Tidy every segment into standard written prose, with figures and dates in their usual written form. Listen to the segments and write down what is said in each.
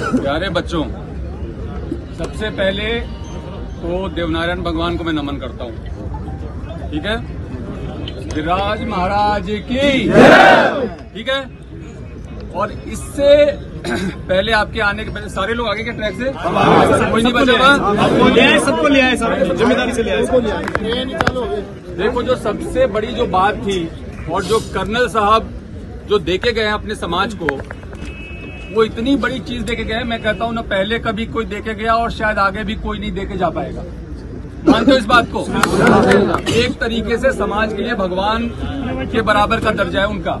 प्यारे बच्चों, सबसे पहले तो देवनारायण भगवान को मैं नमन करता हूँ। ठीक है, गिरिराज महाराज की, ठीक है। और इससे पहले आपके आने के पहले सारे लोग आगे के ट्रैक से कोई नहीं बचेगा, सबको ले आए, सब जिम्मेदारी से ले आए। देखो, जो सबसे बड़ी जो बात थी और जो कर्नल साहब जो देके गए हैं अपने समाज को, वो इतनी बड़ी चीज देके गए, मैं कहता हूँ ना पहले कभी कोई देके गया और शायद आगे भी कोई नहीं देके जा पाएगा। मानते हो इस बात को? एक तरीके से समाज के लिए भगवान के बराबर का दर्जा है उनका,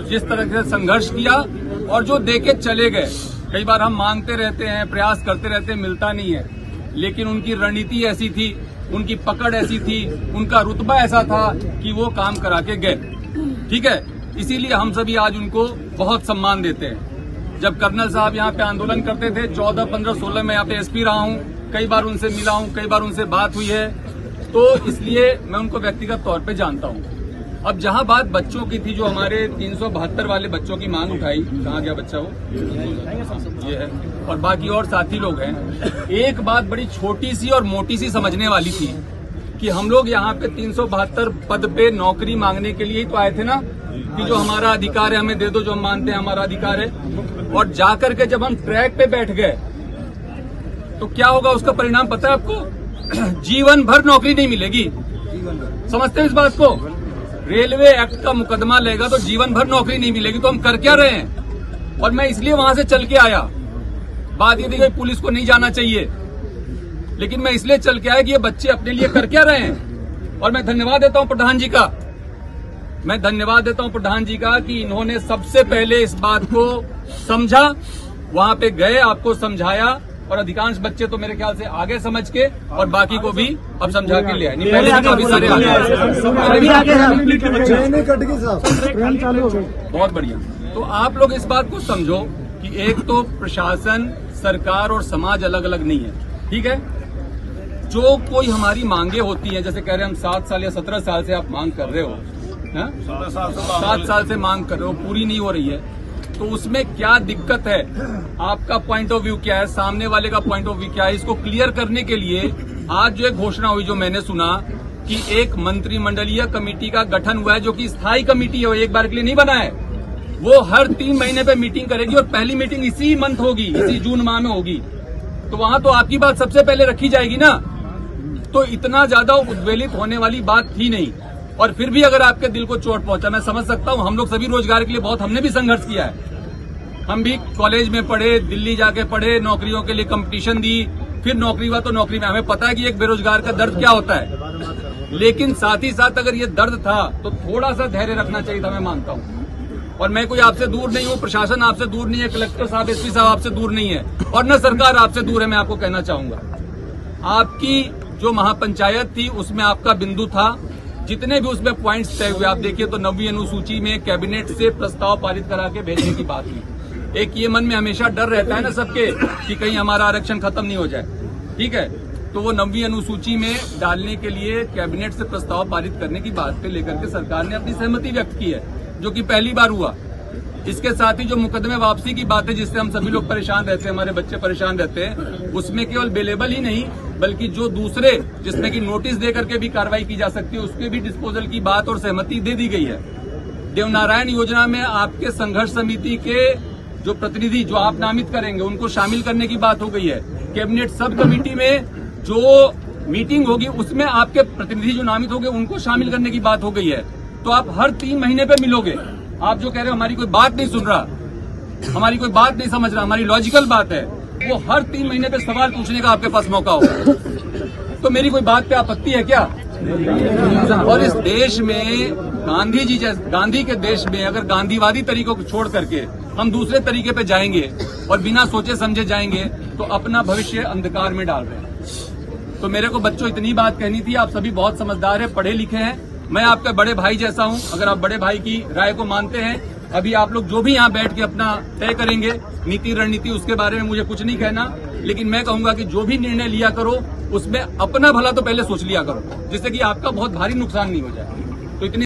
जिस तरह से संघर्ष किया और जो देके चले गए। कई बार हम मांगते रहते हैं, प्रयास करते रहते हैं, मिलता नहीं है, लेकिन उनकी रणनीति ऐसी थी, उनकी पकड़ ऐसी थी, उनका रुतबा ऐसा था कि वो काम करा के गए। ठीक है, इसीलिए हम सभी आज उनको बहुत सम्मान देते हैं। जब कर्नल साहब यहाँ पे आंदोलन करते थे 14, 15, 16 में यहाँ पे एसपी रहा हूँ, कई बार उनसे मिला हूँ, कई बार उनसे बात हुई है, तो इसलिए मैं उनको व्यक्तिगत तौर पे जानता हूँ। अब जहाँ बात बच्चों की थी, जो हमारे 372 वाले बच्चों की मांग उठाई, कहाँ गया बच्चा वो? ये है, और बाकी और साथी लोग हैं। एक बात बड़ी छोटी सी और मोटी सी समझने वाली थी कि हम लोग यहाँ पे 372 पद पे नौकरी मांगने के लिए ही तो आए थे ना, कि जो हमारा अधिकार है हमें दे दो, जो हम मानते हैं हमारा अधिकार है। और जाकर के जब हम ट्रैक पे बैठ गए तो क्या होगा, उसका परिणाम पता है आपको? जीवन भर नौकरी नहीं मिलेगी। समझते हैं इस बात को? रेलवे एक्ट का मुकदमा लेगा तो जीवन भर नौकरी नहीं मिलेगी, तो हम कर क्या रहे हैं? और मैं इसलिए वहां से चल के आया। बात ये थी कि पुलिस को नहीं जाना चाहिए, लेकिन मैं इसलिए चल के आया कि ये बच्चे अपने लिए कर क्या रहे हैं। और मैं धन्यवाद देता हूं प्रधान जी का, मैं धन्यवाद देता हूं प्रधान जी का कि इन्होंने सबसे पहले इस बात को समझा, वहां पे गए, आपको समझाया, और अधिकांश बच्चे तो मेरे ख्याल से आगे समझ के और बाकी को भी अब समझा के ले आए। नहीं, पहले काफी सारे बहुत बढ़िया। तो आप लोग इस बात को समझो कि एक तो प्रशासन, सरकार और समाज अलग अलग नहीं है। ठीक है, जो कोई हमारी मांगे होती हैं, जैसे कह रहे हैं हम 7 साल या 17 साल से आप मांग कर रहे हो, 7 साल से मांग कर रहे हो, पूरी नहीं हो रही है, तो उसमें क्या दिक्कत है? आपका पॉइंट ऑफ व्यू क्या है, सामने वाले का पॉइंट ऑफ व्यू क्या है? इसको क्लियर करने के लिए आज जो एक घोषणा हुई, जो मैंने सुना कि एक मंत्रिमंडलीय कमेटी का गठन हुआ है, जो कि स्थायी कमेटी है, वो एक बार के लिए नहीं बना है। वो हर 3 महीने पे मीटिंग करेगी और पहली मीटिंग इसी मंथ होगी, इसी जून माह में होगी। तो वहां तो आपकी बात सबसे पहले रखी जाएगी ना। तो इतना ज्यादा उद्वेलित होने वाली बात थी नहीं, और फिर भी अगर आपके दिल को चोट पहुंचा, मैं समझ सकता हूं। हम लोग सभी रोजगार के लिए बहुत, हमने भी संघर्ष किया है। हम भी कॉलेज में पढ़े, दिल्ली जाके पढ़े, नौकरियों के लिए कंपटीशन दी, फिर नौकरी हुआ तो नौकरी में हमें पता है कि एक बेरोजगार का दर्द क्या होता है। लेकिन साथ ही साथ अगर ये दर्द था तो थोड़ा सा धैर्य रखना चाहिए था, मैं मानता हूं। और मैं कोई आपसे दूर नहीं हूं, प्रशासन आपसे दूर नहीं है, कलेक्टर साहब, एसपी साहब आपसे दूर नहीं है, और न सरकार आपसे दूर है। मैं आपको कहना चाहूंगा, आपकी जो महापंचायत थी उसमें आपका बिंदु था, जितने भी उसमें पॉइंट्स तय हुए, आप देखिए तो 9वीं अनुसूची में कैबिनेट से प्रस्ताव पारित करा के भेजने की बात हुई। एक ये मन में हमेशा डर रहता है ना सबके कि कहीं हमारा आरक्षण खत्म नहीं हो जाए। ठीक है, तो वो 9वीं अनुसूची में डालने के लिए कैबिनेट से प्रस्ताव पारित करने की बात पे लेकर के सरकार ने अपनी सहमति व्यक्त की है, जो कि पहली बार हुआ। इसके साथ ही जो मुकदमे वापसी की बात है, जिससे हम सभी लोग परेशान रहते हैं, हमारे बच्चे परेशान रहते हैं, उसमें केवल बेलेबल ही नहीं बल्कि जो दूसरे जिसमें कि नोटिस दे करके भी कार्रवाई की जा सकती है, उसके भी डिस्पोजल की बात और सहमति दे दी गई है। देवनारायण योजना में आपके संघर्ष समिति के जो प्रतिनिधि जो आप नामित करेंगे, उनको शामिल करने की बात हो गई है। कैबिनेट सब कमेटी में जो मीटिंग होगी उसमें आपके प्रतिनिधि जो नामित होंगे उनको शामिल करने की बात हो गई है। तो आप हर 3 महीने पे मिलोगे। आप जो कह रहे हो हमारी कोई बात नहीं सुन रहा, हमारी कोई बात नहीं समझ रहा, हमारी लॉजिकल बात है, वो हर 3 महीने पे सवाल पूछने का आपके पास मौका होगा। तो मेरी कोई बात पे आपत्ति है क्या? और इस देश में गांधी जी जैसे, गांधी के देश में अगर गांधीवादी तरीकों को छोड़ करके हम दूसरे तरीके पे जाएंगे और बिना सोचे समझे जाएंगे तो अपना भविष्य अंधकार में डाल रहे हैं। तो मेरे को बच्चों इतनी बात कहनी थी। आप सभी बहुत समझदार हैं, पढ़े लिखे हैं, मैं आपका बड़े भाई जैसा हूं। अगर आप बड़े भाई की राय को मानते हैं, अभी आप लोग जो भी यहाँ बैठ के अपना तय करेंगे नीति रणनीति, उसके बारे में मुझे कुछ नहीं कहना, लेकिन मैं कहूंगा कि जो भी निर्णय लिया करो उसमें अपना भला तो पहले सोच लिया करो, जिससे कि आपका बहुत भारी नुकसान नहीं हो जाए। तो इतनी